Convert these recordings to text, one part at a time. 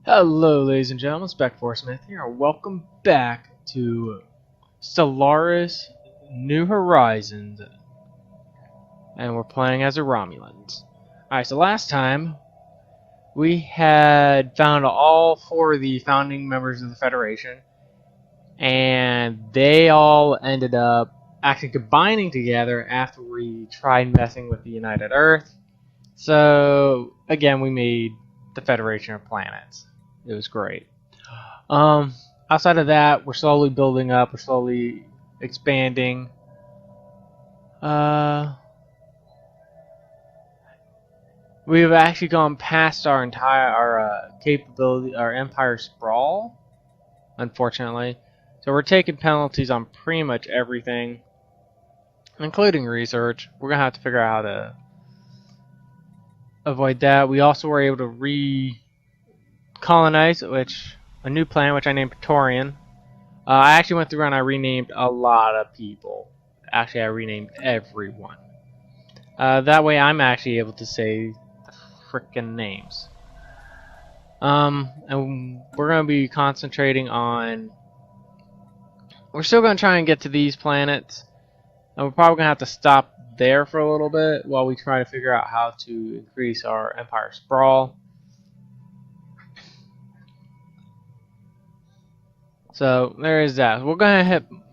Hello, ladies and gentlemen, Spec4Smith here, and welcome back to Stellaris New Horizons, and we're playing as a Romulans. Alright, so last time, we had found all four of the founding members of the Federation, and they all ended up actually combining together after we tried messing with the United Earth. So, again, we made the Federation of Planets. It was great. Outside of that, we're slowly building up. We're slowly expanding. We've actually gone past our entire capability, our empire sprawl. Unfortunately, so we're taking penalties on pretty much everything, including research. We're gonna have to figure out how to avoid that. We also were able to colonize, a new planet which I named Praetorian. I actually went through and I renamed a lot of people. Actually, I renamed everyone. That way, I'm actually able to say the frickin' names. And we're gonna be concentrating on. We're still gonna try and get to these planets, and we're probably gonna have to stop there for a little bit while we try to figure out how to increase our empire sprawl. So there is that. We're gonna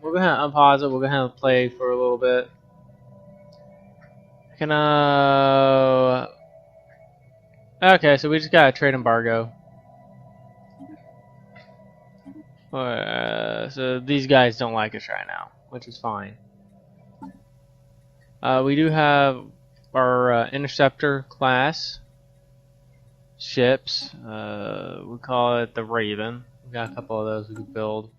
unpause it. We're gonna play for a little bit. Okay, so we just got a trade embargo. So these guys don't like us right now, which is fine. We do have our interceptor class ships. We call it the Raven. We got a couple of those we could build.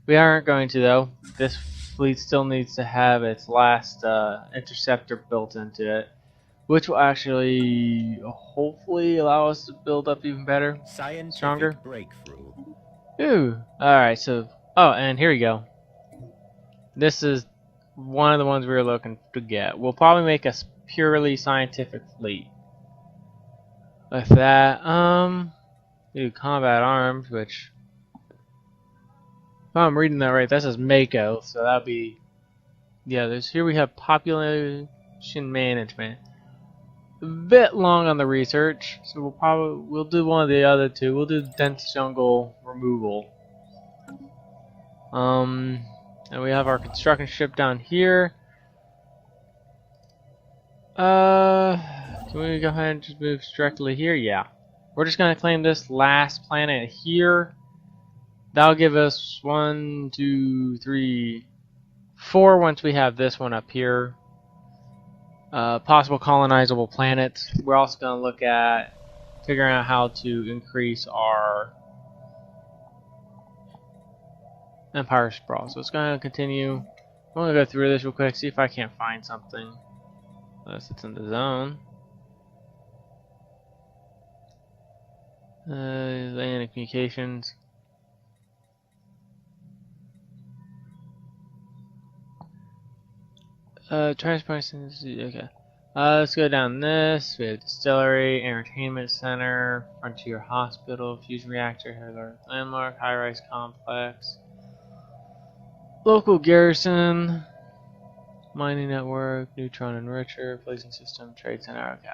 We aren't going to though. This fleet still needs to have its last interceptor built into it, which will actually hopefully allow us to build up even better, stronger. Breakthrough. Ooh. Alright, so and here we go. This is one of the ones we were looking to get. We'll probably make a purely scientific fleet. With that, do combat arms, which if I'm reading that right, that says Mako, so that'd be here we have population management. A bit long on the research, so we'll do one of the other two. We'll do dense jungle removal. And we have our construction ship down here. Can we go ahead and just move directly here? Yeah. We're just gonna claim this last planet here. That'll give us 1, 2, 3, 4 once we have this one up here. Possible colonizable planets. We're also gonna look at figuring out how to increase our empire sprawl. So it's gonna continue. I'm gonna go through this real quick, see if I can't find something. Unless it's in the zone. Land communications. Transport. Okay. Let's go down this. We have Distillery, Entertainment Center, Frontier Hospital, Fusion Reactor, Landmark, High-Rise Complex, Local Garrison, Mining Network, Neutron Enricher, Placing System, Trade Center. Okay.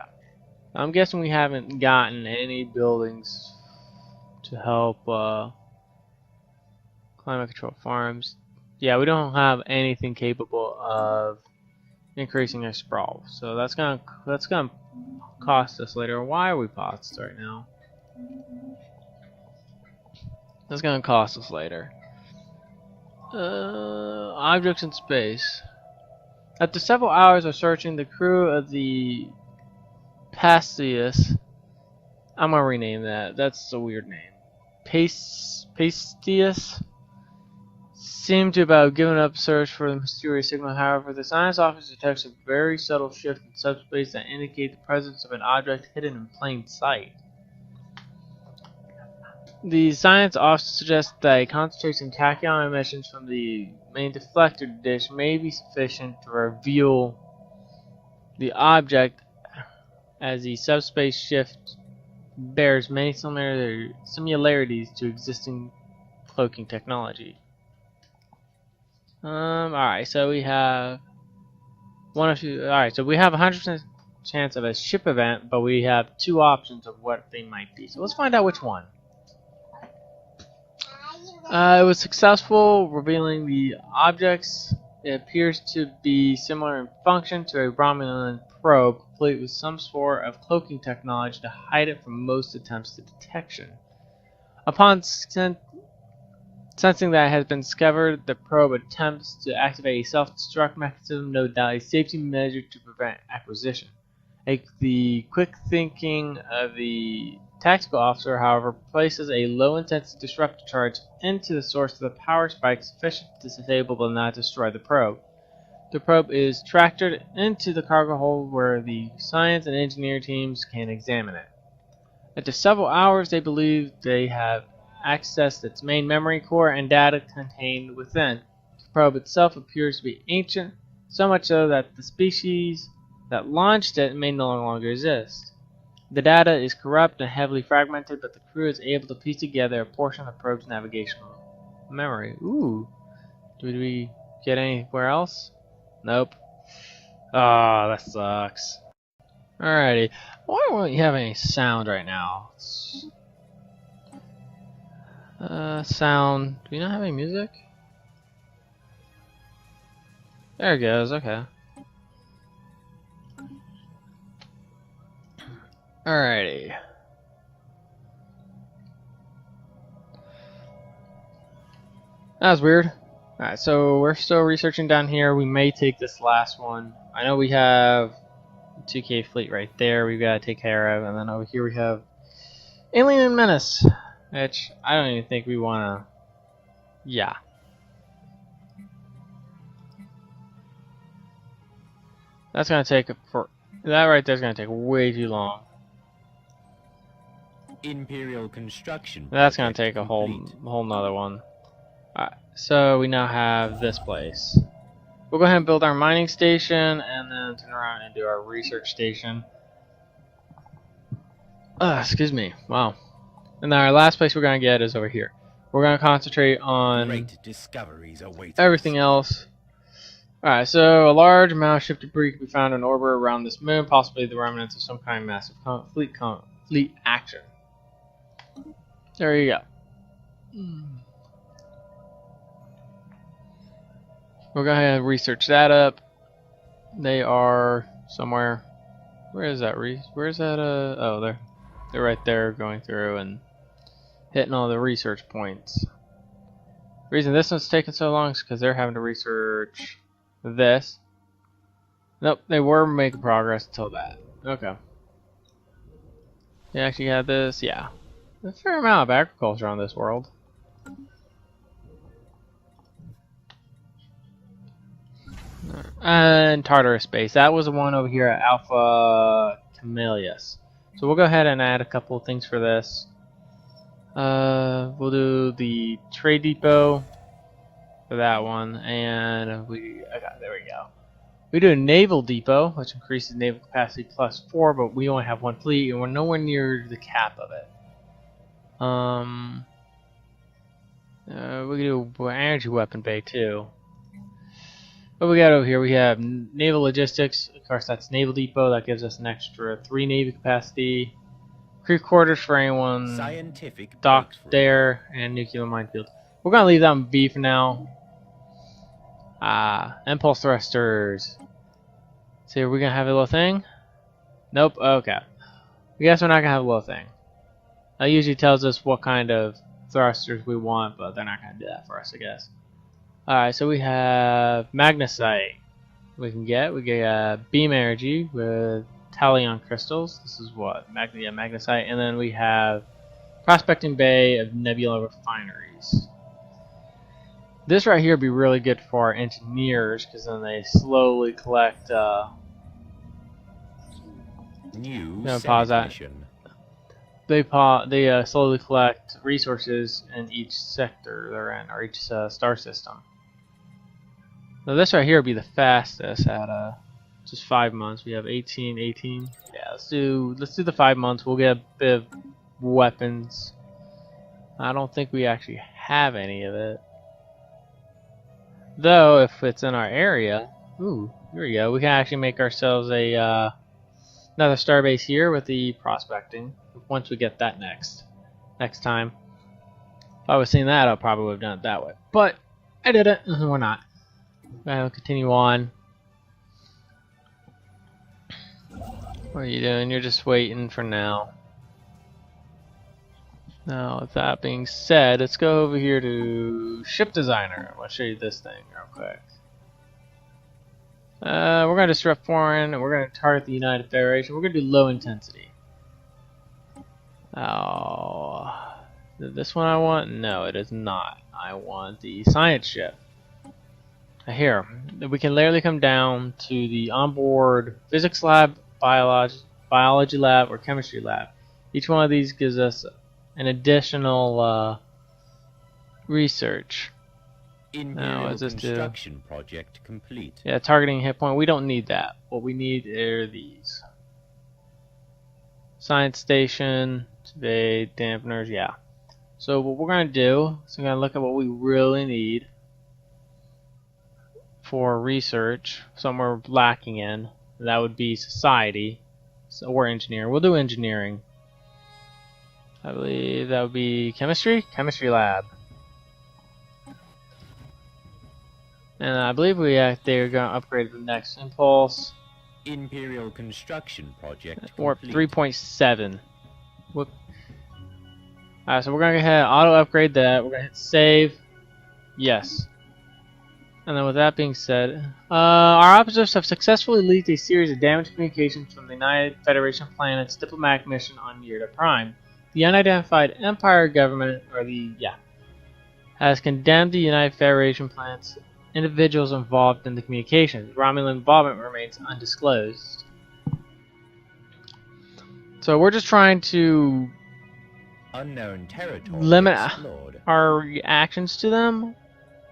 I'm guessing we haven't gotten any buildings to help climate control farms. Yeah, we don't have anything capable of increasing our sprawl, so that's gonna cost us later. Why are we paused right now? That's gonna cost us later. Objects in space. After several hours of searching, the crew of the Pastius, I'm gonna rename that. That's a weird name. Pastius seemed to have given up search for the mysterious signal. However, the science officer detects a very subtle shift in subspace that indicates the presence of an object hidden in plain sight. The science officer suggests that a concentration of tachyon emissions from the main deflector dish may be sufficient to reveal the object as the subspace shift bears many similarities to existing cloaking technology. Alright, so we have alright, so we have 100% chance of a ship event, but we have two options of what they might be. So let's find out which one. It was successful, revealing the objects. It appears to be similar in function to a Romulan probe, complete with some sort of cloaking technology to hide it from most attempts at detection. Upon sensing that it has been discovered, the probe attempts to activate a self-destruct mechanism, no doubt a safety measure to prevent acquisition. The quick thinking of the tactical officer, however, places a low-intensity disruptor charge into the source of the power spike sufficient to disable but not destroy the probe. The probe is tractored into the cargo hold where the science and engineer teams can examine it. After several hours, they believe they have accessed its main memory core and data contained within. The probe itself appears to be ancient, so much so that the species that launched it may no longer exist. The data is corrupt and heavily fragmented, but the crew is able to piece together a portion of the probe's navigational memory. Ooh. Did we get anywhere else? Nope. Ah, that sucks. Alrighty. Why won't you have any sound right now? Sound. Do we not have any music? There it goes, okay. Alrighty. That was weird. Alright, so we're still researching down here. We may take this last one. I know we have 2K fleet right there we've got to take care of, and then over here we have Alien Menace, which I don't even think we want to. Yeah. That's going to take that right there's going to take way too long. Imperial construction. That's going to take a whole nother one. Alright, so we now have this place. We'll go ahead and build our mining station and then turn around and do our research station. Excuse me. Wow. And then our last place we're going to get is over here. We're going to concentrate on Great discoveries await everything else. Alright, so a large amount of ship debris can be found in orbit around this moon, possibly the remnants of some kind of massive fleet action. There you go. We'll go ahead and research that up. They are somewhere. Where is that? Where's that? Oh, they're right there, going through and hitting all the research points. The reason this one's taking so long is because they're having to research this. Nope, they were making progress until that. Okay. They actually had this. Yeah, there's a fair amount of agriculture on this world. And Tartarus Base. That was the one over here at Alpha Camelius. So we'll go ahead and add a couple of things for this. We'll do the trade depot for that one, and there we go. We do a naval depot, which increases naval capacity +4, but we only have one fleet, and we're nowhere near the cap of it. We can do an energy weapon bay too. What we got over here? We have naval logistics. Of course, that's naval depot. That gives us an extra 3 navy capacity. Crew quarters for anyone docked there, and nuclear minefield. We're gonna leave that on B for now. Impulse thrusters. See, are we gonna have a little thing? Nope. Okay. I guess we're not gonna have a little thing. That usually tells us what kind of thrusters we want, but they're not gonna do that for us, I guess. Alright, so we have magnesite. We get beam energy with thallium crystals. This is what? Magnesite. And then we have prospecting bay of nebula refineries. This right here would be really good for our engineers, because then they slowly collect pause that. They slowly collect resources in each sector they're in, or each star system. Now this right here would be the fastest at Just 5 months. We have 18, 18. Yeah, let's do the 5 months. We'll get a bit of weapons. I don't think we actually have any of it. Though, if it's in our area, ooh, here we go. We can actually make ourselves a another starbase here with the prospecting. Once we get that next time. If I was seeing that, I probably would have done it that way. But I didn't. We're not. I'll continue on. What are you doing? You're just waiting for now. Now, with that being said, let's go over here to Ship Designer. I'll show you this thing real quick. We're going to disrupt foreign, and we're going to target the United Federation. We're going to do low intensity. Oh, is this one I want? No, it is not. I want the science ship. Here, we can literally come down to the onboard physics lab, biology lab, or chemistry lab. Each one of these gives us an additional research. Imperial construction project complete. Yeah, targeting hit point. We don't need that. What we need are these. Science station, survey, dampeners, yeah. So what we're going to do is we're going to look at what we really need for research, something we're lacking in. That would be society, or engineering. We'll do engineering. I believe that would be chemistry lab. And I believe they're going to upgrade the next impulse. Imperial construction project Or complete. 3.7. Whoop. Alright, so we're going to go ahead and auto upgrade that. We're going to hit save. Yes. And then with that being said, our officers have successfully leaked a series of damaged communications from the United Federation planet's diplomatic mission on Yirta Prime. The unidentified Empire government, has condemned the United Federation planet's individuals involved in the communications. Romulan involvement remains undisclosed. So we're just trying to Unknown territory limit explored. our reactions to them.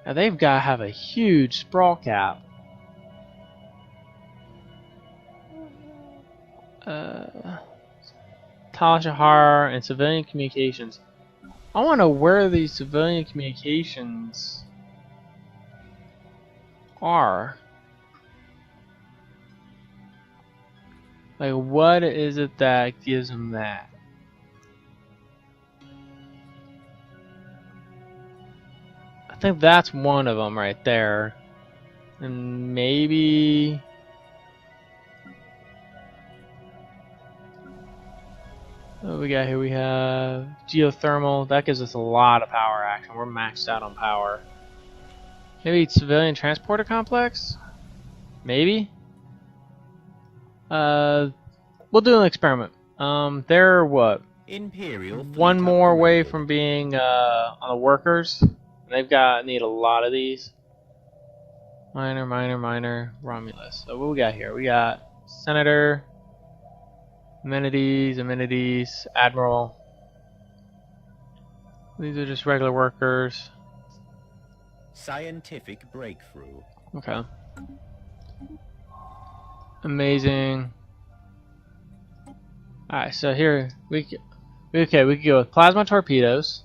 Now they've got to have a huge sprawl cap. Tal Shahar and civilian communications. I want to know where these civilian communications are. Like, what is it that gives them that? I think that's one of them right there. And maybe... what we got here? We have geothermal. That gives us a lot of power action. We're maxed out on power. Maybe civilian transporter complex? Maybe? We'll do an experiment. They're what? Imperial One fleet more away upgraded. from being on the workers. They've need a lot of these. Minor, Romulus. So what we got here? We got Senator, Amenities, Admiral. These are just regular workers. Scientific breakthrough. Okay. Amazing. Alright, so here we could go with plasma torpedoes.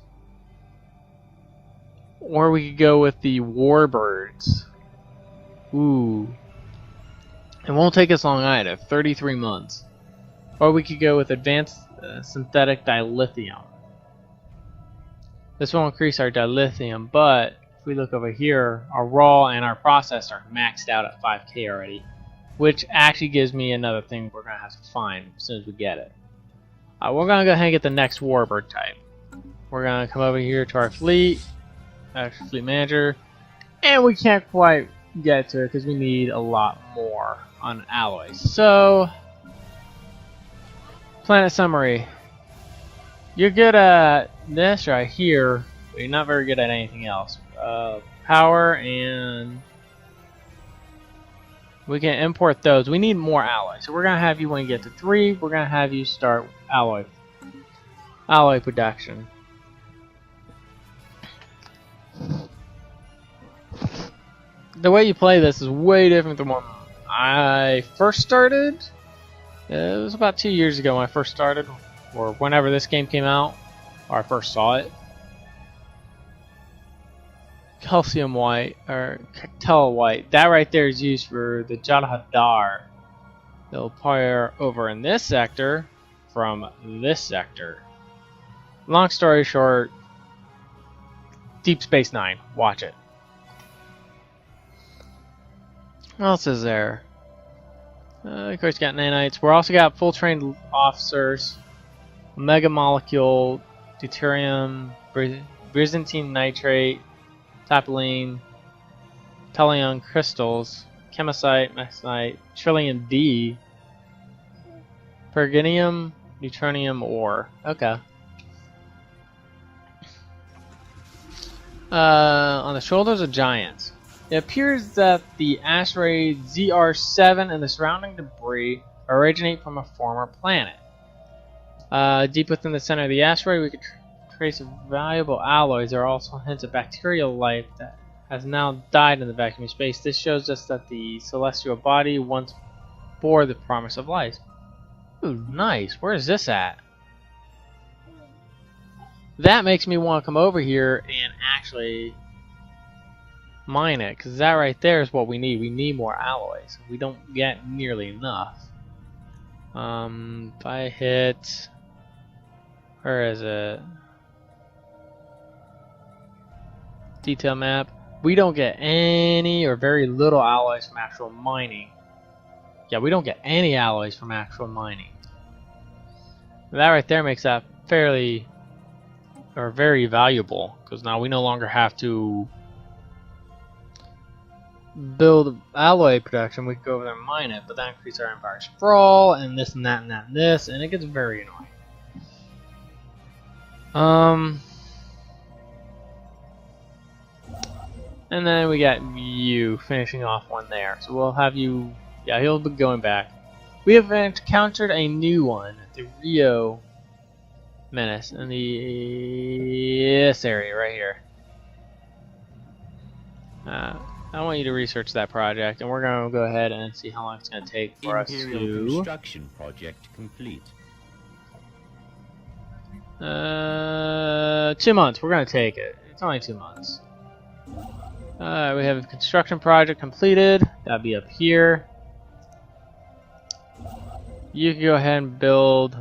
Or we could go with the warbirds. Ooh. It won't take us long either, 33 months. Or we could go with advanced synthetic dilithium. This will increase our dilithium, but if we look over here, our raw and our processed are maxed out at 5K already. Which actually gives me another thing we're going to have to find as soon as we get it. We're going to go ahead and get the next warbird type. We're going to come over here to our fleet. Actually, fleet manager. And we can't quite get to it because we need a lot more on alloys. So, planet summary. You're good at this right here, but you're not very good at anything else. Power and... we can import those. We need more alloys. So we're going to have you, when you get to 3, we're going to have you start alloy production. The way you play this is way different than what I first started, it was about 2 years ago when I first started, or whenever this game came out, or I first saw it. Calcium white, or Cactel white, that right there is used for the Jadhadar. They'll fire over in this sector from this sector. Long story short, Deep Space Nine. Watch it. What else is there? Of course, got nanites. We're also got full trained officers, mega molecule, deuterium, Byzantine nitrate, topylene, tellurium crystals, chemosite, mesite, trillium D, pergenium, neutronium ore. Okay. On the shoulders of giants. It appears that the asteroid ZR7 and the surrounding debris originate from a former planet. Deep within the center of the asteroid, we could trace valuable alloys. There are also hints of bacterial life that has now died in the vacuum of space. This shows us that the celestial body once bore the promise of life. Ooh, nice. Where is this at? That makes me want to come over here and actually mine it, because that right there is what we need. We need more alloys. We don't get nearly enough. If I hit... Where is it? Detail map. We don't get any or very little alloys from actual mining. Yeah, we don't get any alloys from actual mining. That right there makes that fairly... or very valuable, because now we no longer have to build alloy production. We can go over there and mine it, but that increases our empire sprawl and this and that and that and this, and it gets very annoying. And then we got you finishing off one there, so we'll have you. Yeah, he'll be going back. We have encountered a new one, the Rio Menace, in this area right here. I want you to research that project, and we're going to go ahead and see how long it's going to take for us Imperial to... construction project complete. 2 months. We're going to take it. It's only 2 months. We have a construction project completed. That'll be up here. You can go ahead and build...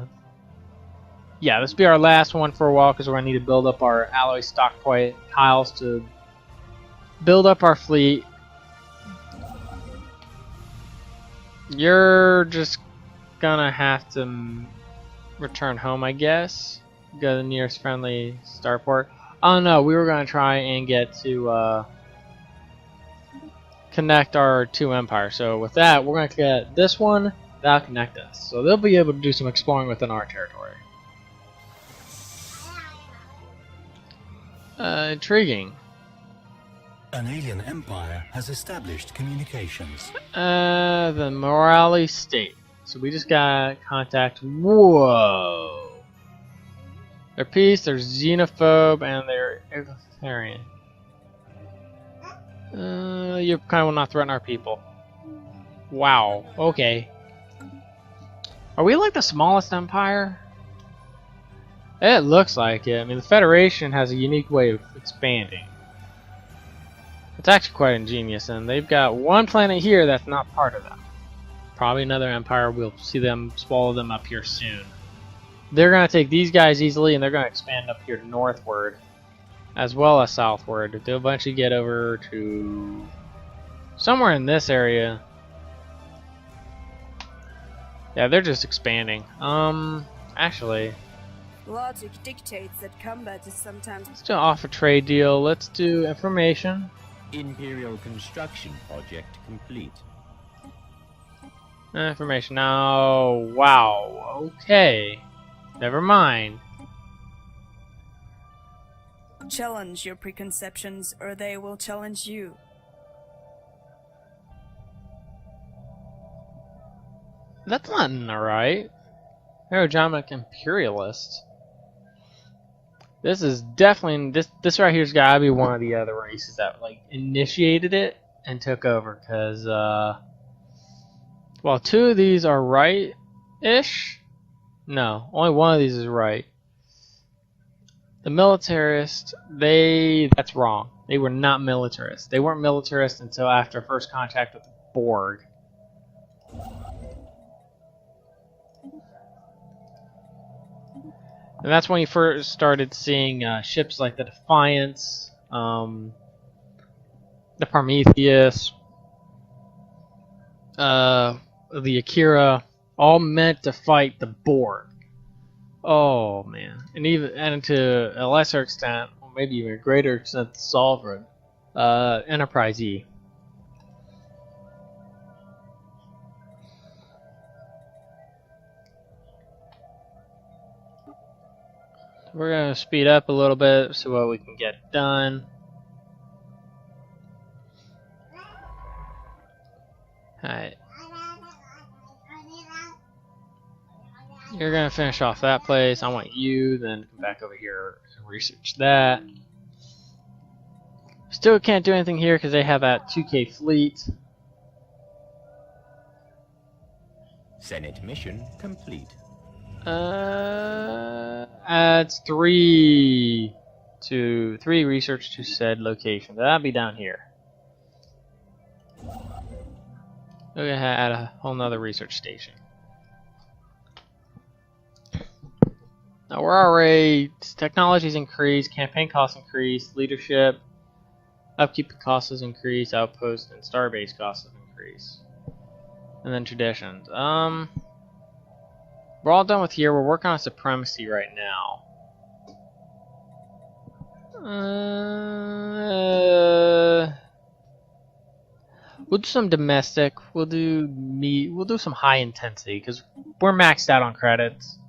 Yeah, this will be our last one for a while, because we're going to need to build up our alloy stockpiles to build up our fleet. You're just gonna have to return home, I guess. Go to the nearest friendly starport. Oh no, we were gonna try and get to connect our two empires. So with that, we're gonna get this one. That'll connect us. So they'll be able to do some exploring within our territory. Intriguing. An alien empire has established communications. The Morale State. So we just got contact. Whoa. They're peace, they're xenophobe, and they're egalitarian. You kind of will not threaten our people. Wow. Okay. Are we like the smallest empire? It looks like it. I mean, the Federation has a unique way of expanding. It's actually quite ingenious, and they've got one planet here that's not part of them. Probably another empire. We'll see them swallow them up here soon. They're going to take these guys easily, and they're going to expand up here northward, as well as southward. They'll eventually get over to somewhere in this area. Yeah, they're just expanding. Actually, logic dictates that combat is sometimes... let's do off a trade deal. Let's do information. Imperial construction project complete. Information. Now, wow. Okay. Never mind. Challenge your preconceptions, or they will challenge you. That's not right. Aerodynamic imperialist. This is definitely this right here's gotta be one of the other races that like initiated it and took over, because Well, 2 of these are right-ish. No, only 1 of these is right. The militarists, that's wrong. They were not militarists. They weren't militarists until after first contact with the Borg. And that's when you first started seeing ships like the Defiance, the Prometheus, the Akira, all meant to fight the Borg. Oh man, and to a lesser extent, or maybe even a greater extent, the Sovereign, Enterprise E. We're gonna speed up a little bit so what we can get done. Alright. You're gonna finish off that place. I want you then come back over here and research that. Still can't do anything here because they have that 2K fleet. Senate mission complete. Adds 3 research to said location. That'll be down here. We're gonna add a whole nother research station. Now we're already technology's increased, campaign costs increased, leadership, upkeep costs has increased, outpost and starbase costs have increased, and then traditions. We're all done with here. We're working on supremacy right now. We'll do some domestic. We'll do some high intensity because we're maxed out on credits.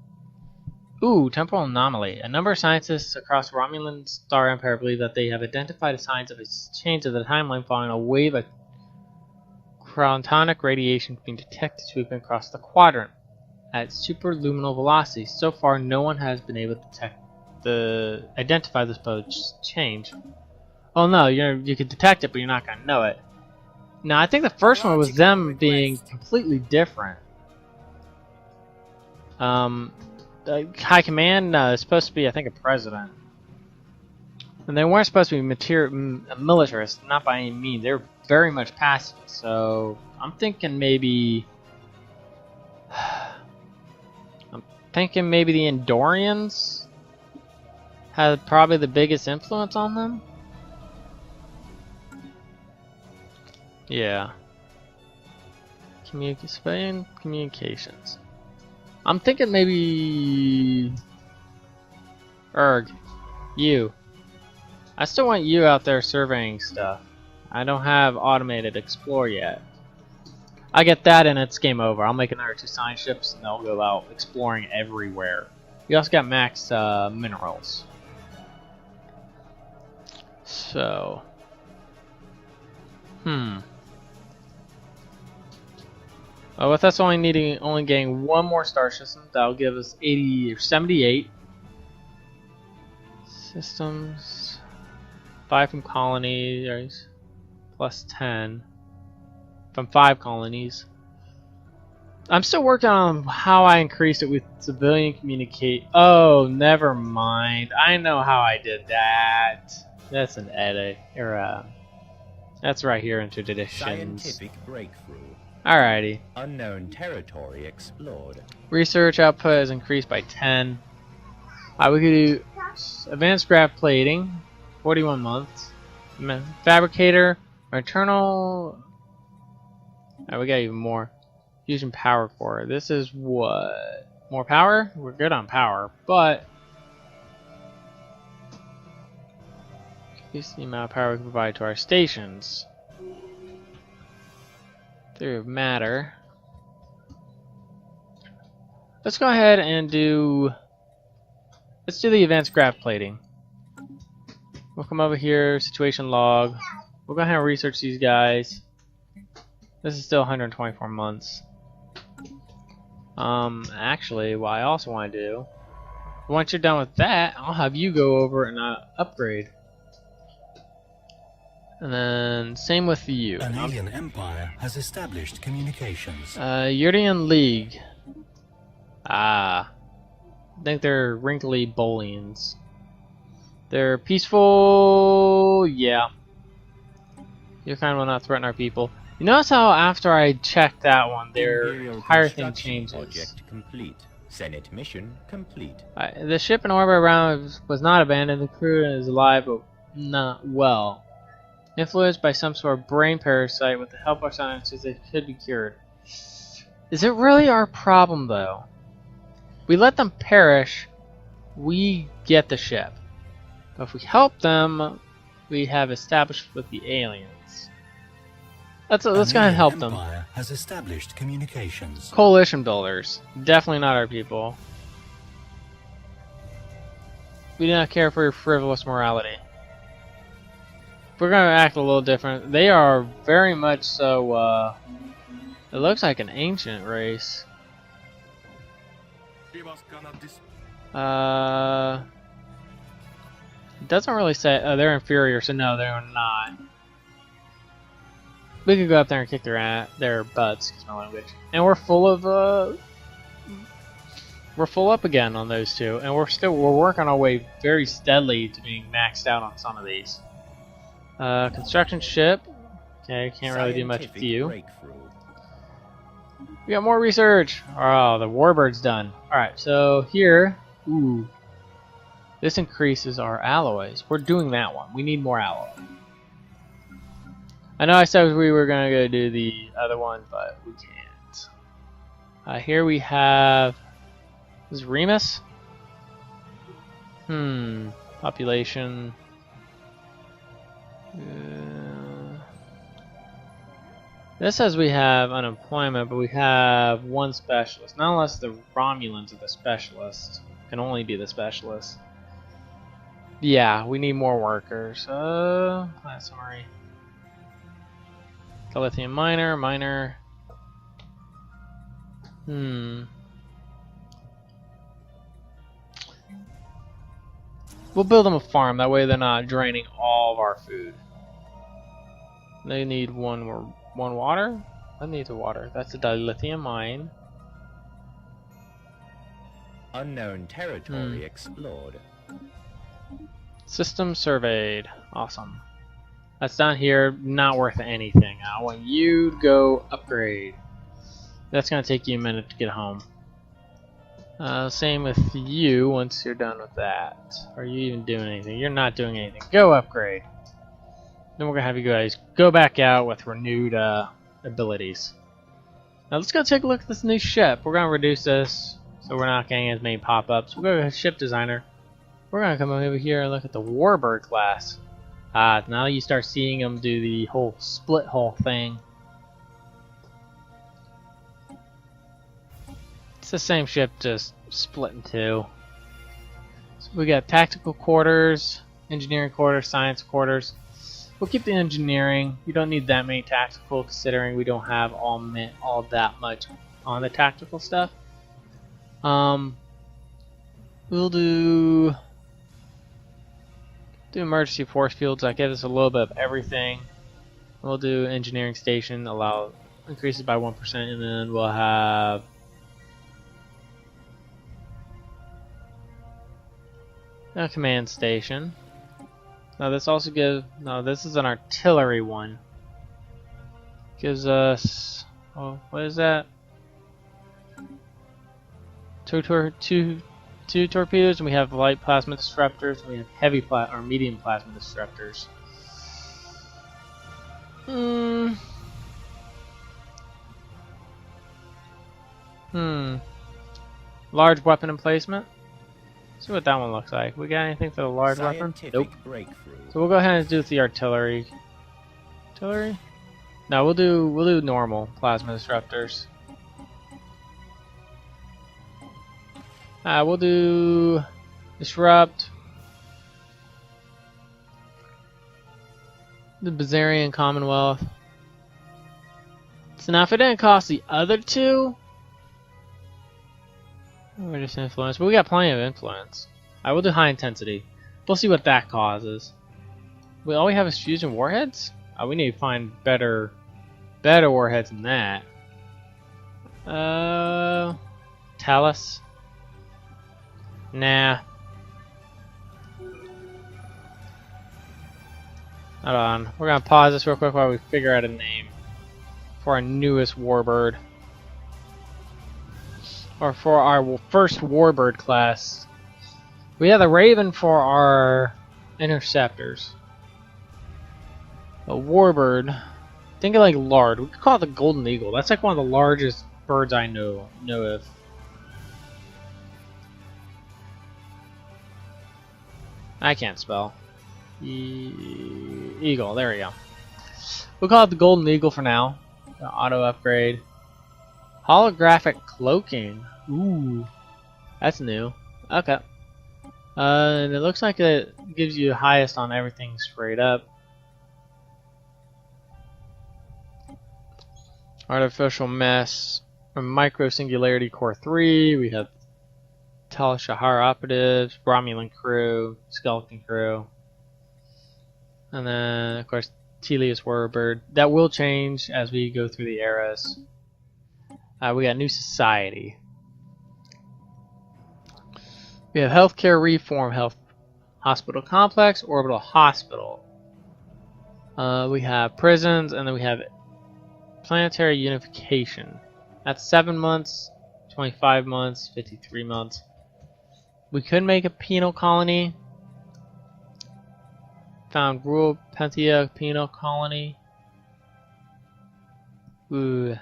Ooh, temporal anomaly. A number of scientists across Romulan Star Empire believe that they have identified signs of a change of the timeline following a wave of cryotonic radiation being detected sweeping across the quadrant at superluminal velocities. So far, no one has been able to identify this change. Oh no, you can detect it, but you're not gonna know it. Now, I think the first one was them being completely different. High Command is supposed to be, I think, a president, and they weren't supposed to be militarists, not by any means. They were very much pacifist. So I'm thinking maybe. Thinking maybe the Andorians had probably the biggest influence on them. Yeah. Civilian communications. I'm thinking maybe you. I still want you out there surveying stuff. I don't have automated explore yet. I get that and it's game over. I'll make another 2 science ships and they'll go out exploring everywhere. You also got max minerals. So, well, with us only getting 1 more star system, that'll give us 80 or 78 systems. 5 from colonies, plus 10 from 5 colonies. I'm still working on how I increased it with civilian communicate. Oh, never mind. I know how I did that. That's an edit. That's right here in traditions. Scientific breakthrough. Alrighty. Unknown territory explored. Research output is increased by 10. We could do advanced graft plating, 41 months. Fabricator, internal. We got even more. Fusion power core. This is what? More power? We're good on power, but increase the amount of power we can provide to our stations. Theory of matter. Let's go ahead and let's do the advanced graft plating. We'll come over here, situation log. We'll go ahead and research these guys. This is still 124 months. Actually, what I also want to do, once you're done with that, I'll have you go over and upgrade. And then same with you. An alien empire has established communications. Yurdian League. I think they're wrinkly Bolians. They're peaceful. Yeah. Your kind will not threaten our people. You notice how after I checked that one, their Imperial entire thing construction changes. Project complete. Senate mission complete. The ship in orbit around was not abandoned. The crew is alive, but not well. Influenced by some sort of brain parasite, with the help of our scientists, it could be cured. Is it really our problem, though? We let them perish, we get the ship. But if we help them, we have established with the aliens. Let's go ahead and help them. Empire has established communications. Coalition builders. Definitely not our people. We do not care for your frivolous morality. We're going to act a little different. They are very much so, it looks like an ancient race. It doesn't really say, they're inferior, so no, they're not. We could go up there and kick their butts, excuse my language. And we're full of, we're full up again on those two, and we're working our way very steadily to being maxed out on some of these. Construction ship. Okay, can't really do much with you. Breakthrough. We got more research. Oh, the Warbird's done. Alright, so here, ooh, this increases our alloys. We're doing that one. We need more alloy. I know I said we were gonna go do the other one, but we can't. Here we have, this is Remus. Population. This says we have unemployment, but we have one specialist. Not unless the Romulans are the specialist. Can only be the specialist. Yeah, we need more workers. Class summary. The lithium miner. We'll build them a farm. That way they're not draining all of our food. They need one water. What needs a water? That's the dilithium mine. Unknown territory explored. System surveyed. Awesome. That's down here. Not worth anything. I want you to go upgrade. That's gonna take you a minute to get home. Same with you once you're done with that. Are you even doing anything? You're not doing anything. Go upgrade. Then we're gonna have you guys go back out with renewed abilities. Now let's go take a look at this new ship. We're gonna reduce this so we're not getting as many pop-ups. We'll go to ship designer. We're gonna come over here and look at the Warbird class. Now you start seeing them do the whole split hull thing. It's the same ship, just split in two. So we got tactical quarters, engineering quarters, science quarters. We'll keep the engineering. You don't need that many tactical, considering we don't have all that much on the tactical stuff. We'll do emergency force fields. That gives us a little bit of everything. We'll do engineering station, increases by 1%, and then we'll have a command station. Now this also gives, this is an artillery one. Gives us, what is that? Two torpedoes, and we have light plasma disruptors, and we have heavy or medium plasma disruptors. Large weapon emplacement. See what that one looks like. We got anything for the large weapon? Nope. Breakthrough. So we'll go ahead and do the artillery. Artillery? No, we'll do normal plasma disruptors. We'll do disrupt. The Bazarian Commonwealth. So now if it didn't cost the other two, we're just influence. But we got plenty of influence. I will do high intensity. We'll see what that causes. all we have is fusion warheads? We need to find better warheads than that. Talus? Nah. Hold on. We're gonna pause this real quick while we figure out a name for our newest warbird. Or for our first warbird class. We have the Raven for our interceptors. A warbird. Think of like lard. We could call it the Golden Eagle. That's like one of the largest birds I know of. I can't spell. Eagle. There we go. We'll call it the Golden Eagle for now. The auto upgrade. Holographic cloaking. Ooh, that's new. Okay. And it looks like it gives you the highest on everything straight up. Artificial Mess. Micro Singularity Core 3. We have Tal Shahar Operatives, Romulan Crew, Skeleton Crew. And then, of course, Telius Warbird. That will change as we go through the eras. We got New Society. We have Healthcare Reform, Health Hospital Complex, Orbital Hospital. We have Prisons, and then we have Planetary Unification. That's 7 months, 25 months, 53 months. We could make a penal colony. Found Rural Penthea Penal Colony. Ooh.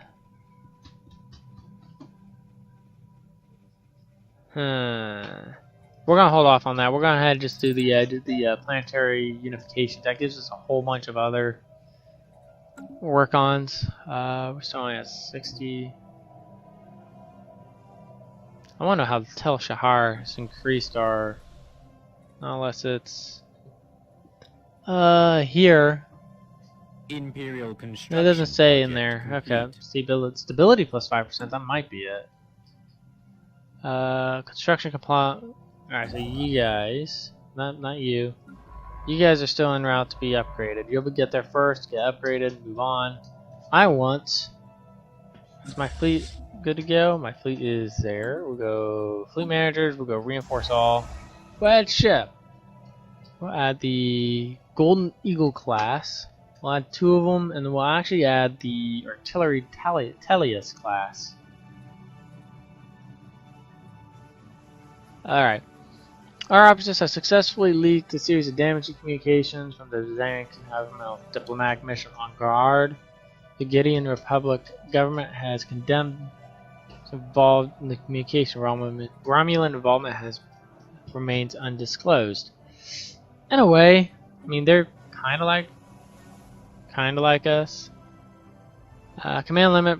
We're gonna hold off on that. We're gonna head just do the planetary unification. That gives us a whole bunch of other work-ons. We're still only at 60. I want to know how Tel Shahar has increased our, unless it's here. Imperial construction. It doesn't say in there. Complete. Okay, stability plus 5%. That might be it. Construction compliant. Alright, so you guys, not you. You guys are still en route to be upgraded. You'll get there first, get upgraded, move on. Is my fleet good to go? My fleet is there. We'll go fleet managers, we'll go reinforce all. We'll add ship. We'll add the Golden Eagle class. We'll add 2 of them, and then we'll actually add the Artillery Telius class. Alright. Our opposites have successfully leaked a series of damaging communications from the Zanic governmental diplomatic mission on guard. The Gideon Republic government has condemned involved in the communication. Romulan involvement remains undisclosed. In a way, I mean, they're kind of like us. Command limit.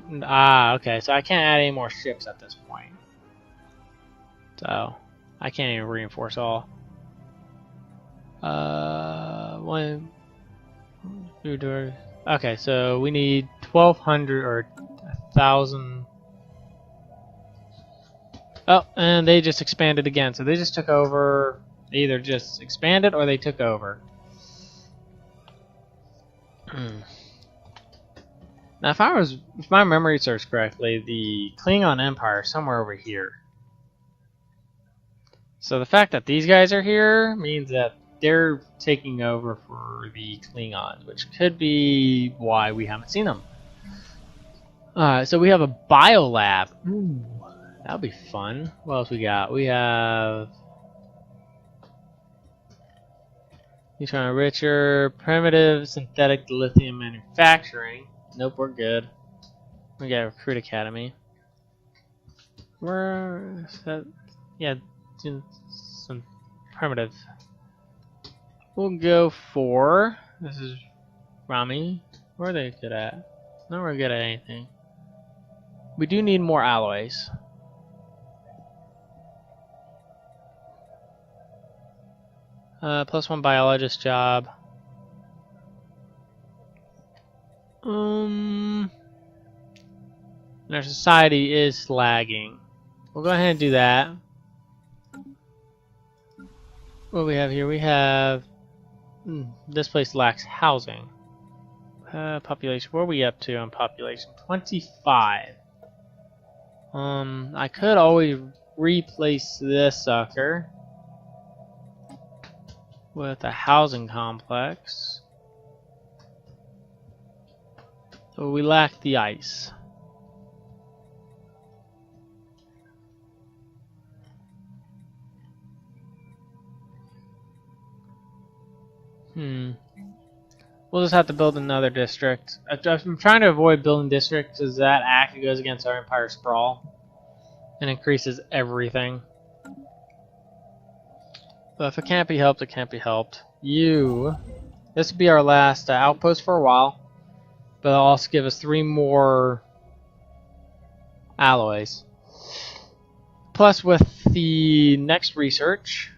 Okay. So I can't add any more ships at this point. So I can't even reinforce all. Okay, so we need 1,200 or 1,000. Oh, and they just expanded again. So they just took over. They either just expanded or they took over. Now, if my memory serves correctly, the Klingon Empire is somewhere over here. So the fact that these guys are here means that they're taking over for the Klingons, which could be why we haven't seen them. So we have a biolab. Ooh, that'll be fun. What else we got? We have Neutron Richer, Primitive Synthetic Lithium Manufacturing. Nope, we're good. We got Recruit Academy. Where is that? Yeah, some primitive. We'll go for, this is Rami. Where are they good at? Not really good at anything. We do need more alloys. +1 biologist job. Our society is lagging. We'll go ahead and do that. What do we have here? We have This place lacks housing. Population. What are we up to on population? 25. I could always replace this sucker with a housing complex. So we lack the ice. We'll just have to build another district. I'm trying to avoid building districts because that actually goes against our Empire Sprawl and increases everything. But if it can't be helped, it can't be helped. This will be our last outpost for a while, but it'll also give us 3 more alloys. Plus, with the next research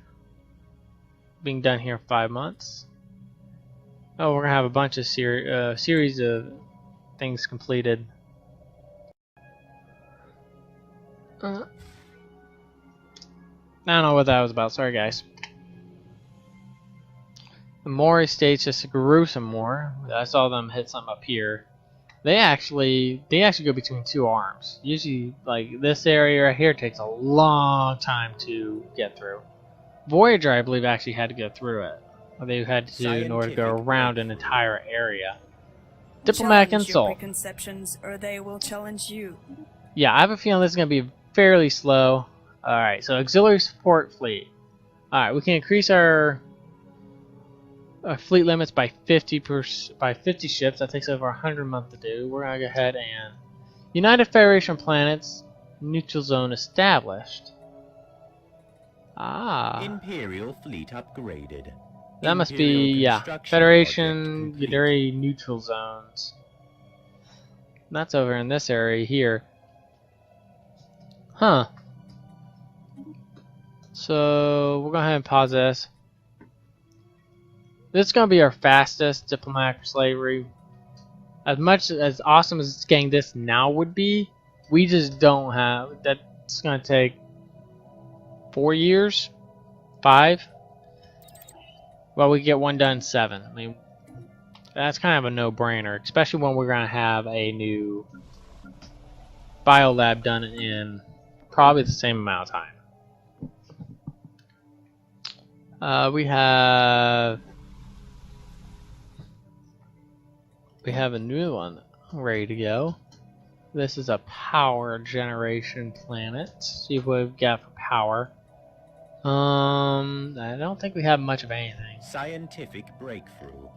being done here in 5 months. Oh, we're gonna have a bunch of series of things completed. I don't know what that was about. Sorry, guys. The Mori states just grew some more. I saw them hit something up here. They actually go between 2 arms. Usually, like this area right here takes a long time to get through. Voyager, I believe, actually had to go through it. They had to do in order to go around an entire area. Diplomatic Challenge your insult. preconceptions, or they will challenge you. Yeah, I have a feeling this is going to be fairly slow. Alright, so auxiliary support fleet. Alright, we can increase our fleet limits by 50 ships. That takes over 100 a month to do. We're going to go ahead and United Federation of Planets, neutral zone established. Imperial fleet upgraded. That must be, yeah, Federation, Yaduri neutral zones. That's over in this area here. Huh. So, we'll go ahead and pause this. This is going to be our fastest diplomatic slavery. As awesome as getting this now would be, we just don't have, that's going to take 4 years? 5? Well, we get one done in 7. I mean, that's kind of a no-brainer, especially when we're going to have a new biolab done in probably the same amount of time. We have a new one ready to go. This is a power generation planet. See what we've got for power. I don't think we have much of anything. Scientific breakthrough.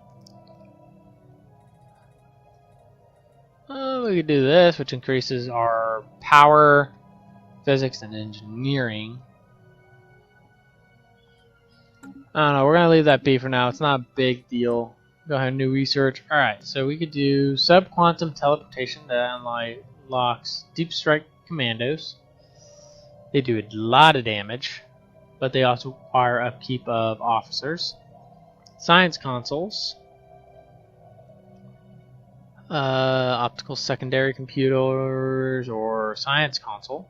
We could do this, which increases our power, physics, and engineering. I don't know, we're gonna leave that be for now. It's not a big deal. Go ahead and new research. Alright, so we could do subquantum teleportation that unlocks deep strike commandos. They do a lot of damage, but they also require upkeep of officers. Science consoles. Optical secondary computers or science console.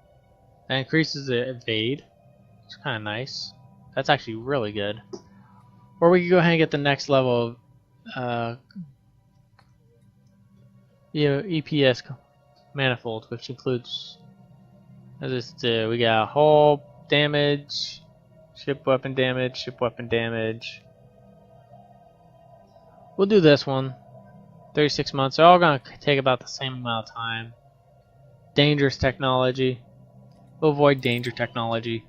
That increases the evade. It's kind of nice. That's actually really good. Or we could go ahead and get the next level of EPS manifold, which includes, we got hull damage, ship weapon damage, We'll do this one. 36 months. They're all going to take about the same amount of time. Dangerous technology. We'll avoid danger technology.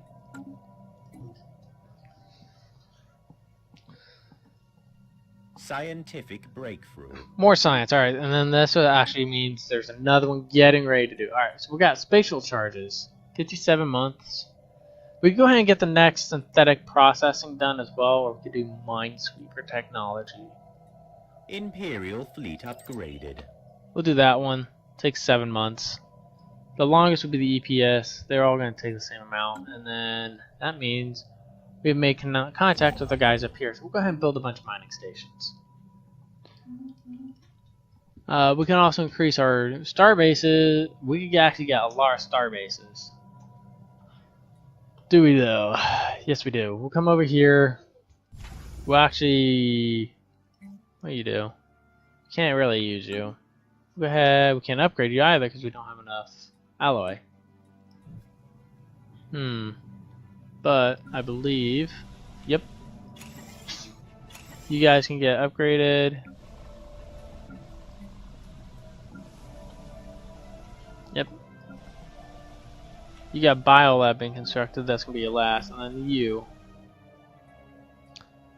Scientific breakthrough. More science. Alright, and then this actually means there's another one getting ready to do. Alright, so we got spatial charges. 57 months. We can go ahead and get the next synthetic processing done as well, or we could do Minesweeper technology. Imperial fleet upgraded. We'll do that one. Takes 7 months. The longest would be the EPS. They're all going to take the same amount, and then that means we've made contact with the guys up here. So we'll go ahead and build a bunch of mining stations. We can also increase our star bases. We could actually get a lot of star bases. Do we though? Yes, we do. We'll come over here. Well, actually, what do you do? Can't really use you. Go ahead. We can't upgrade you either because we don't have enough alloy. But I believe, yep, you guys can get upgraded. Yep. You got biolab being constructed. That's gonna be your last, and then you.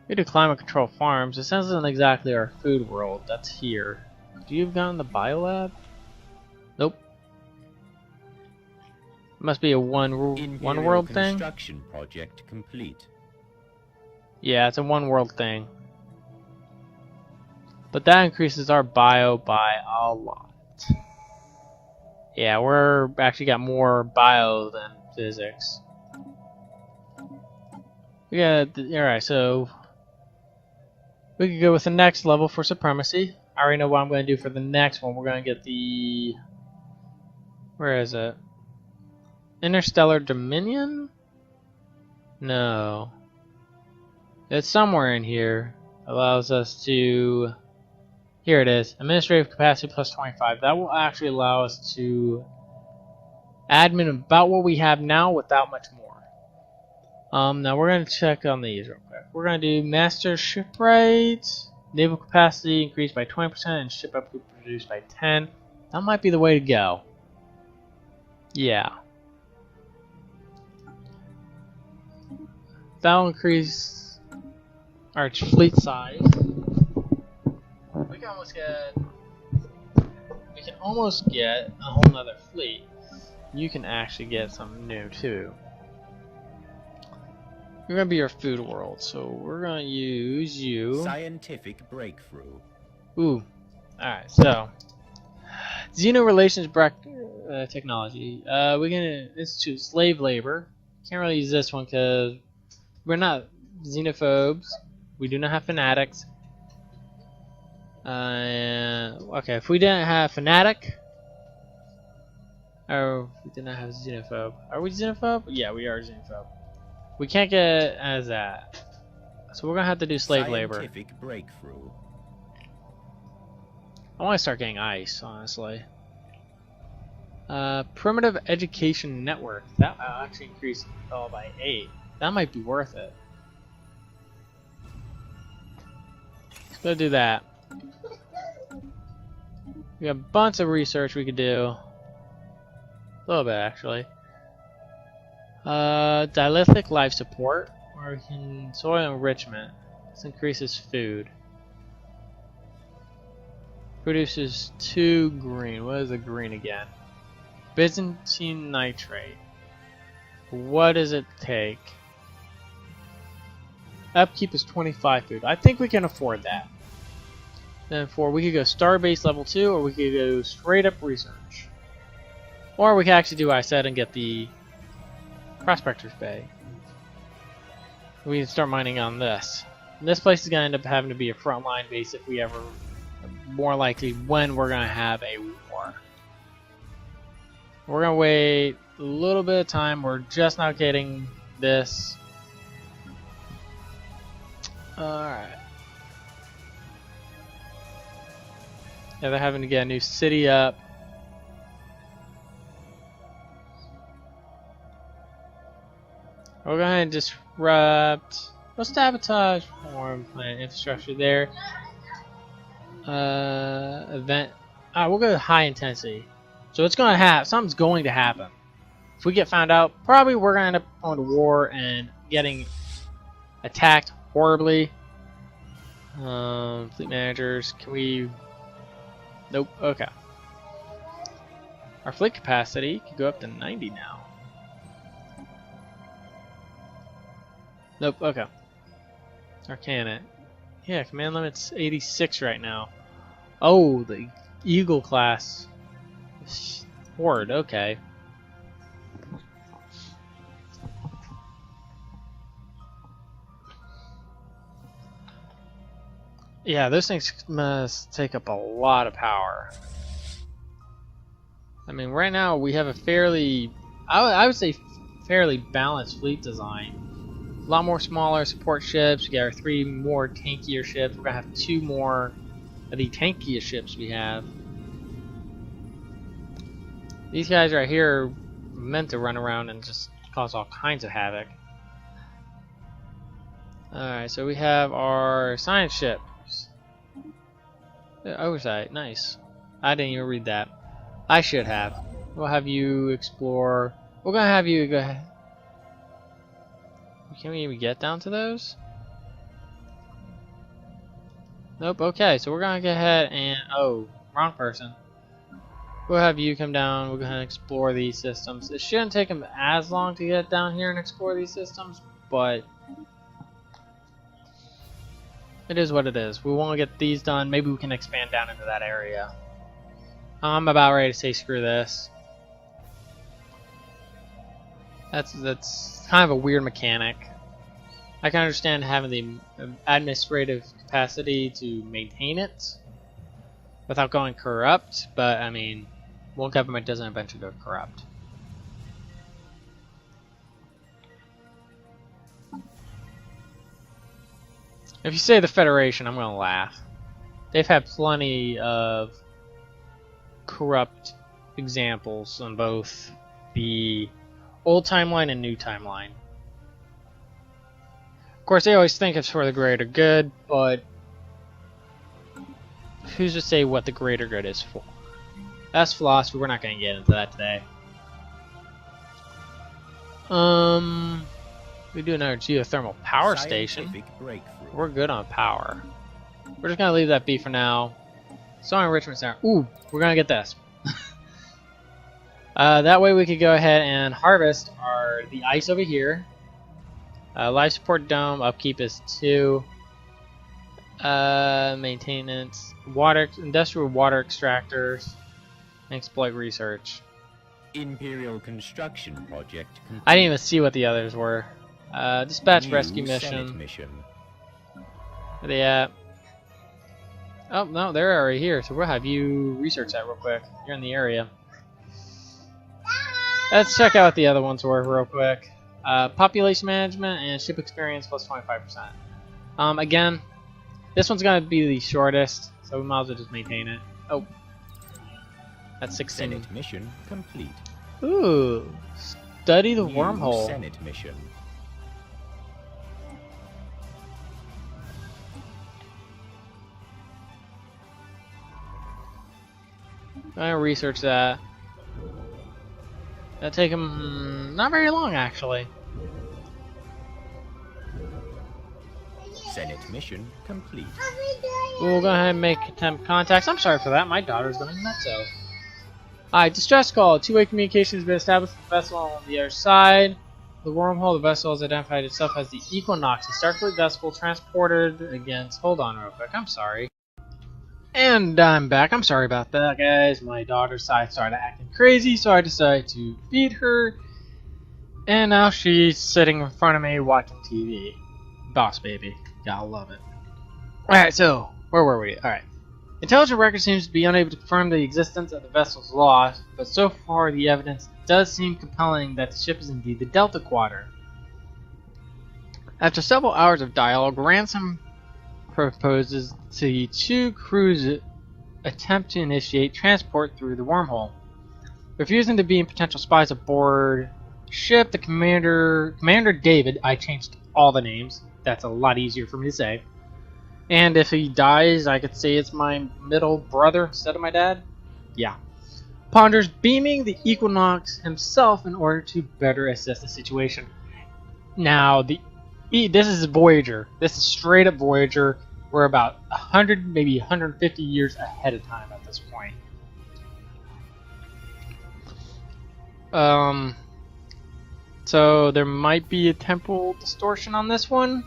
We do climate control farms. This isn't exactly our food world. That's here. Do you have gotten the biolab? Nope. Must be a one world thing. Construction project complete. Yeah, it's a one world thing. But that increases our bio by a lot. Yeah, we're actually got more bio than physics. We got alright, so we could go with the next level for supremacy. I already know what I'm going to do for the next one. We're going to get the... Where is it? Interstellar Dominion? No. It's somewhere in here. Allows us to... Here it is. Administrative capacity plus 25. That will actually allow us to admin about what we have now without much more. Now we're going to check on these real quick. We're going to do master shipwright. Naval capacity increased by 20% and ship output reduced by 10. That might be the way to go. Yeah. That'll increase our fleet size. We can almost get a whole nother fleet. You can actually get something new too. You're gonna be our food world, so we're gonna use you. Scientific breakthrough. Ooh. Alright, so Xeno relations technology. We're gonna institute slave labor. Can't really use this one because we're not xenophobes. We do not have fanatics. Okay, if we didn't have fanatic, or we did not have xenophobe. Are we xenophobe? Yeah, we are xenophobe. We can't get as that, so we're gonna have to do slave labor. Scientific breakthrough. I want to start getting ice, honestly. Primitive education network. That will actually increase all by 8. That might be worth it. Let's go do that. We got a bunch of research we could do. A little bit, actually. Dilithic life support. Or we can soil enrichment. This increases food. Produces 2 green. What is a green again? Byzantine nitrate. What does it take? Upkeep is 25 food. I think we can afford that. Then we could go Starbase level 2, or we could go straight up research. Or we could actually do what I said and get the Prospector's Bay. We can start mining on this. And this place is going to end up having to be a frontline base if we ever, more likely when we're going to have a war. We're going to wait a little bit of time. We're just now getting this. Alright. Yeah, they're having to get a new city up. We're going to disrupt. Let's sabotage foreign plant infrastructure there. Event. We'll go to high intensity. So it's going to happen. Something's going to happen. If we get found out, probably we're going to end up going to war and getting attacked horribly. Fleet managers, can we? Nope. Okay. Our fleet capacity can go up to 90 now. Nope. Okay. Or can it? Yeah, command limit's 86 right now. Oh, the Eagle class horde. Okay. Yeah, those things must take up a lot of power. I mean, right now we have a fairly, I would say, fairly balanced fleet design. A lot more smaller support ships. We got our 3 more tankier ships. We're gonna have 2 more of the tankiest ships we have. These guys right here are meant to run around and just cause all kinds of havoc. Alright, so we have our science ships. Oversight, nice. I didn't even read that. I should have. We'll have you explore. We're gonna have you go ahead. Can we even get down to those? Nope, okay, so we're gonna go ahead and. Oh, wrong person. We'll have you come down. We're gonna explore these systems. It shouldn't take them as long to get down here and explore these systems, but it is what it is. We want to get these done. Maybe we can expand down into that area. I'm about ready to say screw this. That's kind of a weird mechanic. I can understand having the administrative capacity to maintain it without going corrupt, but I mean, one government doesn't eventually go corrupt. If you say the Federation, I'm gonna laugh. They've had plenty of corrupt examples on both the old timeline and new timeline. Of course, they always think it's for the greater good, but who's to say what the greater good is for? That's philosophy. We're not going to get into that today. We do another geothermal power station. We're good on power. We're just going to leave that be for now. Soil enrichment center. Ooh, we're going to get this. That way we could go ahead and harvest the ice over here. Life support dome, upkeep is 2. Maintenance, industrial water extractors, and exploit research. Imperial construction project complete. I didn't even see what the others were. Dispatch New rescue Senate mission. mission. Where they at? Oh no, they're already here. So we'll have you research that real quick. You're in the area. Let's check out what the other ones were real quick. Population management and ship experience plus 25%. Again, this one's gonna be the shortest, so we might as well just maintain it. Oh, that's 16. Senate mission complete. Ooh, study the New wormhole. Senate mission. I'm gonna research that. That'll take him not very long, actually. Senate mission complete. We'll go ahead and make attempt contacts. I'm sorry for that. My daughter's going nuts. Alright, distress call. Two-way communication has been established with the vessel on the other side. The wormhole, the vessel has identified itself as the Equinox, a Starfleet vessel transported against. Hold on real quick. I'm sorry. And I'm back. I'm sorry about that, guys. My daughter started acting crazy, so I decided to feed her. And now she's sitting in front of me watching TV. Boss baby. Gotta love it. Alright, so, where were we? Alright. Intelligent record seems to be unable to confirm the existence of the vessel's loss, but so far the evidence does seem compelling that the ship is indeed the Delta Quadrant. After several hours of dialogue, Ransom proposes the two crews attempt to initiate transport through the wormhole. Refusing to be potential spies aboard ship, the Commander David, I changed all the names, that's a lot easier for me to say. And if he dies, I could say it's my middle brother instead of my dad. Yeah. Ponders beaming the Equinox himself in order to better assess the situation. Now, this is Voyager. This is straight up Voyager. We're about 100, maybe 150 years ahead of time at this point. So there might be a temporal distortion on this one.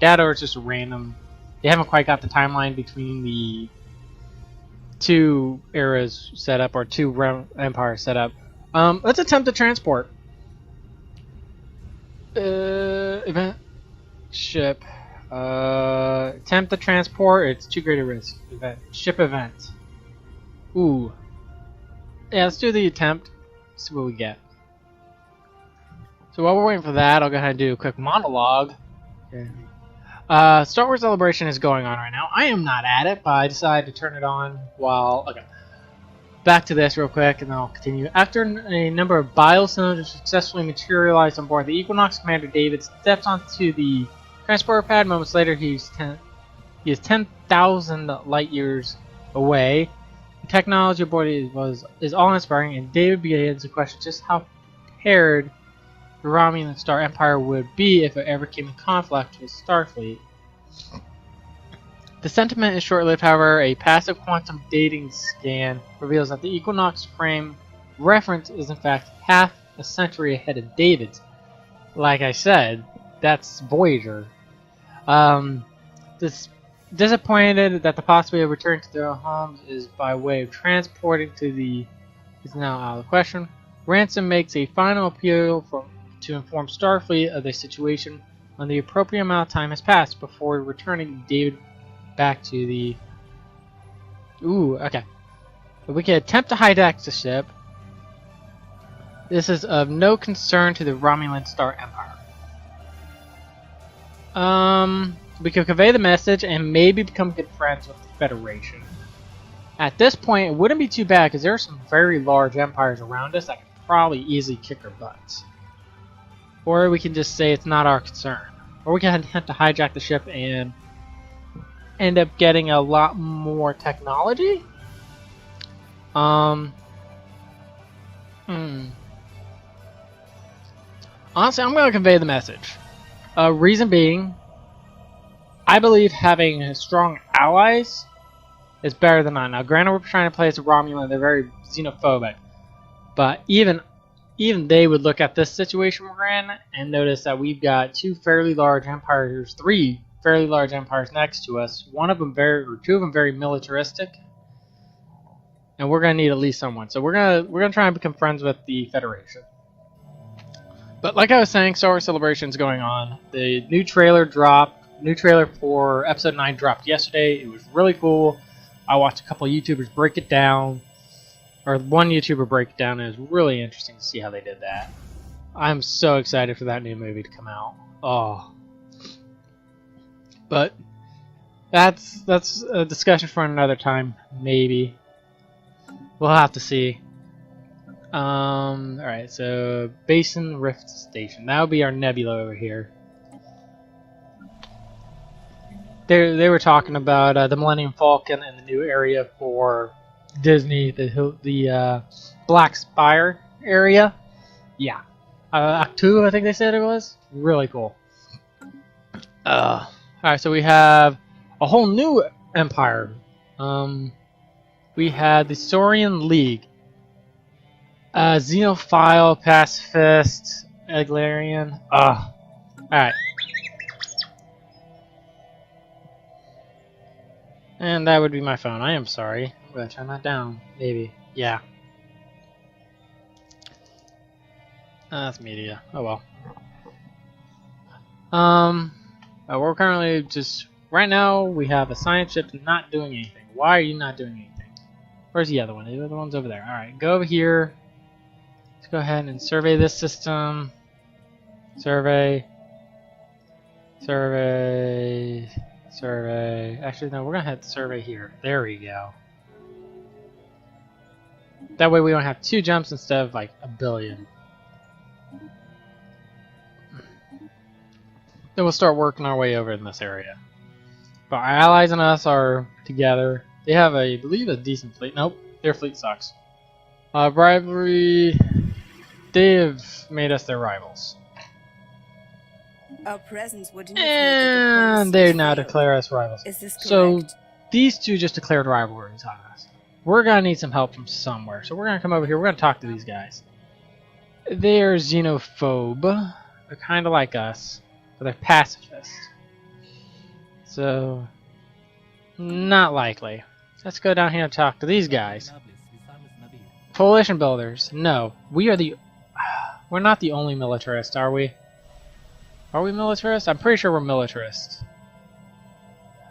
That or it's just random. They haven't quite got the timeline between the two eras set up, or two empires set up. Let's attempt to transport. Event ship. Attempt to transport. It's too great a risk. Event ship event. Ooh. Yeah, let's do the attempt. See what we get. So So while we're waiting for that, I'll go ahead and do a quick monologue. Okay. Star Wars Celebration is going on right now. I am not at it, but I decided to turn it on while... Okay. Back to this real quick, and then I'll continue. After a number of biocylinders successfully materialized on board, the Equinox Commander David steps onto the transporter pad. Moments later, he is 10,000 light years away. The technology aboard is awe-inspiring, and David begins to question just how prepared the Romulan Star Empire would be if it ever came in conflict with Starfleet. The sentiment is short-lived, however. A passive quantum dating scan reveals that the Equinox frame reference is in fact half a century ahead of David's. Like I said, that's Voyager. Disappointed that the possibility of returning to their homes is by way of transporting to the is now out of the question. Ransom makes a final appeal to inform Starfleet of the situation when the appropriate amount of time has passed before returning David back to the... Ooh, okay. But we can attempt to hijack the ship. This is of no concern to the Romulan Star Empire. We can convey the message and maybe become good friends with the Federation. At this point, it wouldn't be too bad because there are some very large empires around us that could probably easily kick our butts. Or we can just say it's not our concern. Or we can attempt to hijack the ship and end up getting a lot more technology. Honestly, I'm going to convey the message. Reason being, I believe having strong allies is better than not. Now, granted, we're trying to play as a Romulan; they're very xenophobic, but even they would look at this situation we're in and notice that we've got two fairly large empires, three fairly large empires next to us. Two of them very militaristic, and we're gonna need at least someone. So we're gonna try and become friends with the Federation. But like I was saying, Star Wars Celebration is going on. The new trailer dropped. New trailer for Episode 9 dropped yesterday. It was really cool. I watched a couple of YouTubers break it down, or one YouTuber break it down. And it was really interesting to see how they did that. I'm so excited for that new movie to come out. Oh. But that's a discussion for another time, maybe. We'll have to see. Alright, so Basin Rift Station. That would be our nebula over here. They were talking about the Millennium Falcon and the new area for Disney, the Black Spire area. Yeah. Octu, I think they said it was. Really cool. Alright, so we have a whole new empire. We had the Saurian League. Xenophile, Pacifist, Eglarian. Alright. And that would be my phone. I am sorry. I'm gonna turn that down. Maybe. Yeah. That's media. Oh well. We're currently just... Right now, we have a science ship not doing anything. Why are you not doing anything? Where's the other one? The other one's over there. Alright, go over here. Let's go ahead and survey this system. Survey. Survey. Survey. Actually, no, we're going to have to survey here. There we go. That way we don't have 2 jumps instead of like 1 billion. Then we'll start working our way over in this area. But our allies and us are together. They have, I believe, a decent fleet. Nope, their fleet sucks. Rivalry. They have made us their rivals. Our presence would And they now declare us rivals. Is this correct? So these two just declared rivalries on us. We're gonna need some help from somewhere. So we're gonna come over here. We're gonna talk to these guys. They're xenophobe. They're kind of like us, but they're pacifist. So not likely. Let's go down here and talk to these guys. Coalition builders. No, we're not the only militarist, are we? Are we militarist? I'm pretty sure we're militarist.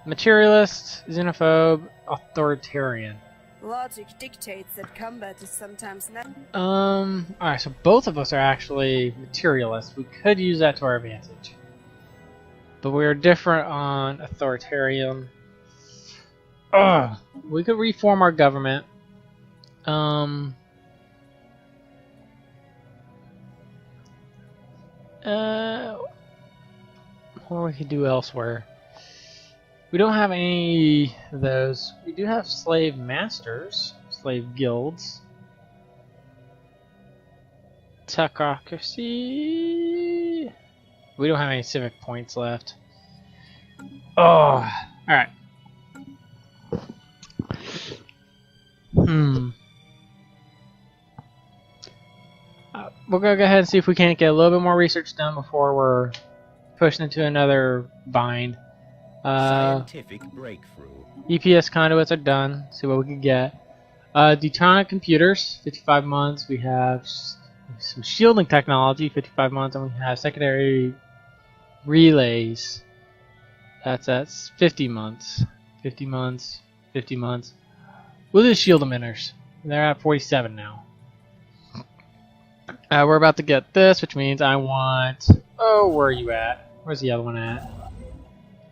Materialist, xenophobe, authoritarian. Logic dictates that combat is sometimes not. Alright, so both of us are actually materialists. We could use that to our advantage. But we are different on authoritarian. Ugh. We could reform our government. What we could do elsewhere. We don't have any of those. We do have slave masters, slave guilds. Technocracy. We don't have any civic points left. Oh, alright. We're gonna go ahead and see if we can't get a little bit more research done before we're pushing into another bind. Scientific breakthrough. EPS conduits are done. See what we can get. Deutonic computers, 55 months. We have some shielding technology, 55 months, and we have secondary relays. That's 50 months. 50 months. 50 months. We'll do shield emitters. They're at 47 now. We're about to get this, which means I want. Oh, where are you at? Where's the other one at?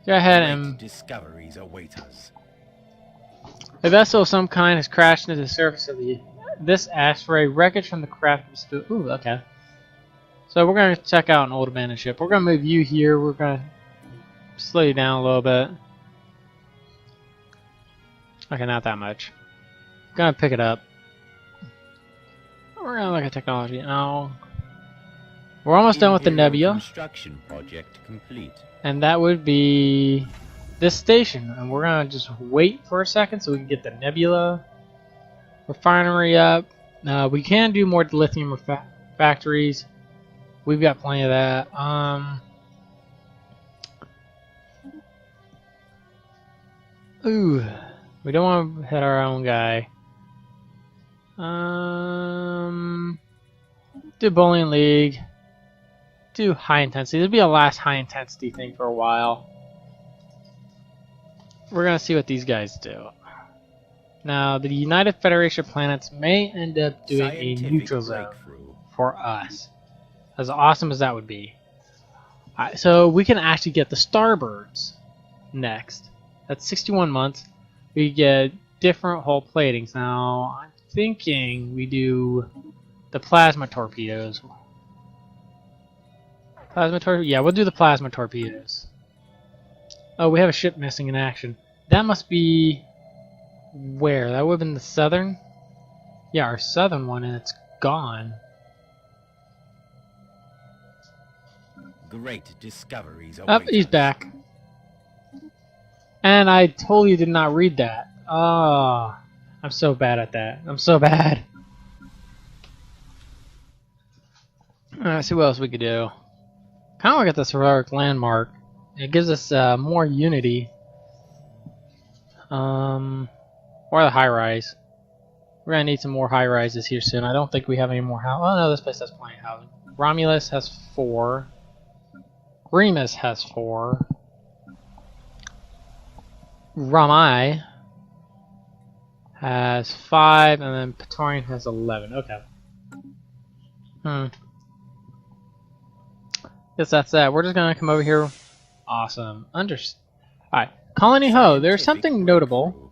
Go ahead and. Discoveries await us. A vessel of some kind has crashed into the surface of this asteroid. Wreckage from the craft. Ooh, okay. So we're gonna check out an old abandoned ship. We're gonna move you here. We're gonna slow you down a little bit. Okay, not that much. Gonna pick it up. We're gonna look at technology. Oh, we're almost done with the Nebula. Construction project complete. And that would be this station. And we're gonna just wait for a second so we can get the Nebula refinery up. We can do more lithium factories. We've got plenty of that. Ooh, we don't want to hit our own guy. Do bowling league. Do high intensity. This will be a last high intensity thing for a while. We're gonna see what these guys do. Now, the United Federation of Planets may end up doing a neutral zone for us. As awesome as that would be. So we can actually get the Starbirds next. That's 61 months. We get different hull platings. Now, I'm thinking we do the plasma torpedoes. Yeah, we'll do the plasma torpedoes. Oh, we have a ship missing in action. That must be where? That would have been the southern? Yeah, our southern one, and it's gone. Great discoveries await Oh, he's us. back. And I totally did not read that. Oh, I'm so bad at that. I'm so bad. Let's see what else we could do. Kind of want to get this heroic landmark. It gives us more unity. Or the high rise. We're gonna need some more high rises here soon. I don't think we have any more housing. Oh no, this place has plenty of housing. Romulus has 4. Remus has 4. Rami has 5, and then Praetorian has 11. Okay. Guess that's that. We're just gonna come over here. Awesome. Alright. Colony Ho, there's something notable.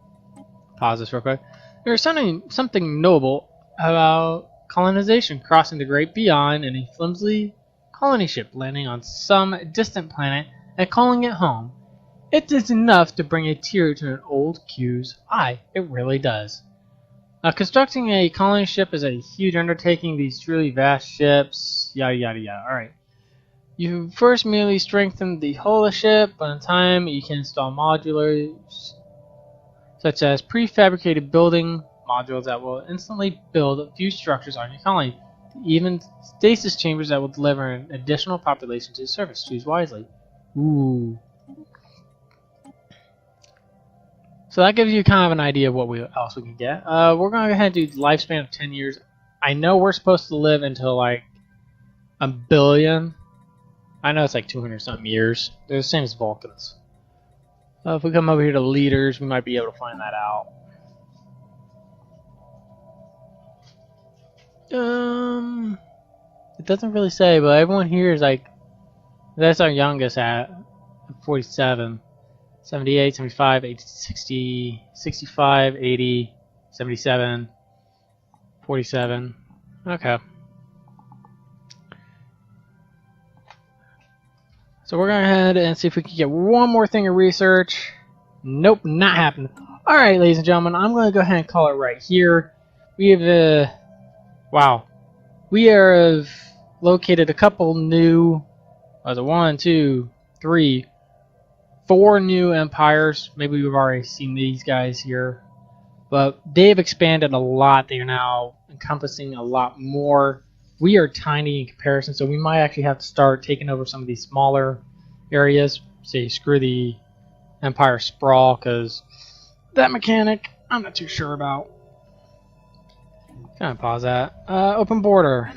Pause this real quick. There's something notable about colonization, crossing the great beyond in a flimsy colony ship, landing on some distant planet and calling it home. It is enough to bring a tear to an old Q's eye. It really does. Constructing a colony ship is a huge undertaking. These truly vast ships, yada yada yada. Alright. You first merely strengthen the hull of the ship, but in time you can install modulars, such as prefabricated building modules that will instantly build a few structures on your colony. Even stasis chambers that will deliver an additional population to the surface. Choose wisely. Ooh. So that gives you kind of an idea of what else we can get. We're going to go ahead and do lifespan of 10 years. I know we're supposed to live until like a billion. I know it's like 200 something years. They're the same as Vulcans. If we come over here to leaders, we might be able to find that out. It doesn't really say, but everyone here is like, that's our youngest at 47, 78, 75, 80, 60, 65, 80, 77, 47. Okay. So we're going to go ahead and see if we can get one more thing of research. Nope, not happening. Alright, ladies and gentlemen, I'm going to go ahead and call it right here. We have, wow. We have located a couple new, was it 1, 2, 3, 4 new empires. Maybe we've already seen these guys here. But they've expanded a lot. They are now encompassing a lot more. We are tiny in comparison, so we might actually have to start taking over some of these smaller areas. Say, screw the Empire Sprawl, because that mechanic, I'm not too sure about. Kind of pause that. Open border.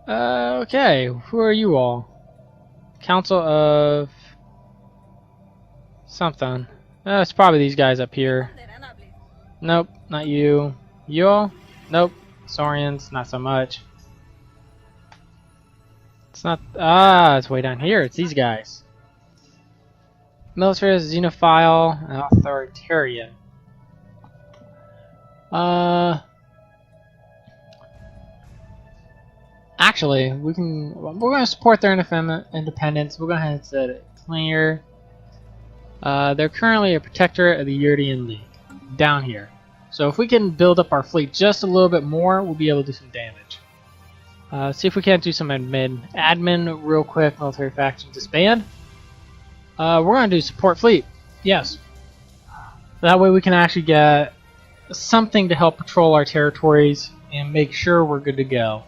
Okay, who are you all? Council of something. It's probably these guys up here. Nope, not you. You all? Nope. Saurians, not so much. It's not. It's way down here. It's these guys. Military, xenophile, and authoritarian. Actually, we're going to support their independence. We'll go ahead and set it clear. They're currently a protectorate of the Yurdian League down here. So if we can build up our fleet just a little bit more, we'll be able to do some damage. See if we can't do some admin real quick. Military faction disband. We're going to do support fleet. Yes. That way we can actually get something to help patrol our territories and make sure we're good to go.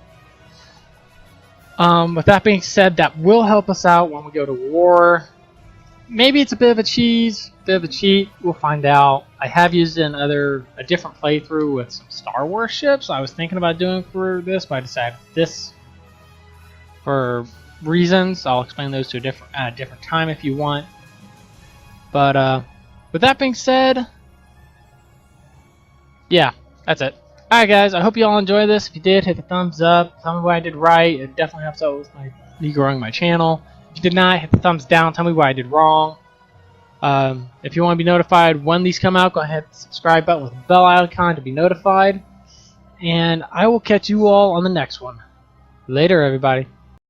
With that being said, that will help us out when we go to war. Maybe it's a bit of a cheat. We'll find out. I have used it in a different playthrough with some Star Wars ships. I was thinking about doing for this, but I decided this for reasons. I'll explain those to a different time if you want. But with that being said, yeah, that's it. Alright guys, I hope you all enjoyed this. If you did, hit the thumbs up. Tell me what I did right. It definitely helps out with me growing my channel. If you did not, hit the thumbs down. Tell me what I did wrong. If you want to be notified when these come out, go ahead and hit the subscribe button with the bell icon to be notified. And I will catch you all on the next one. Later, everybody.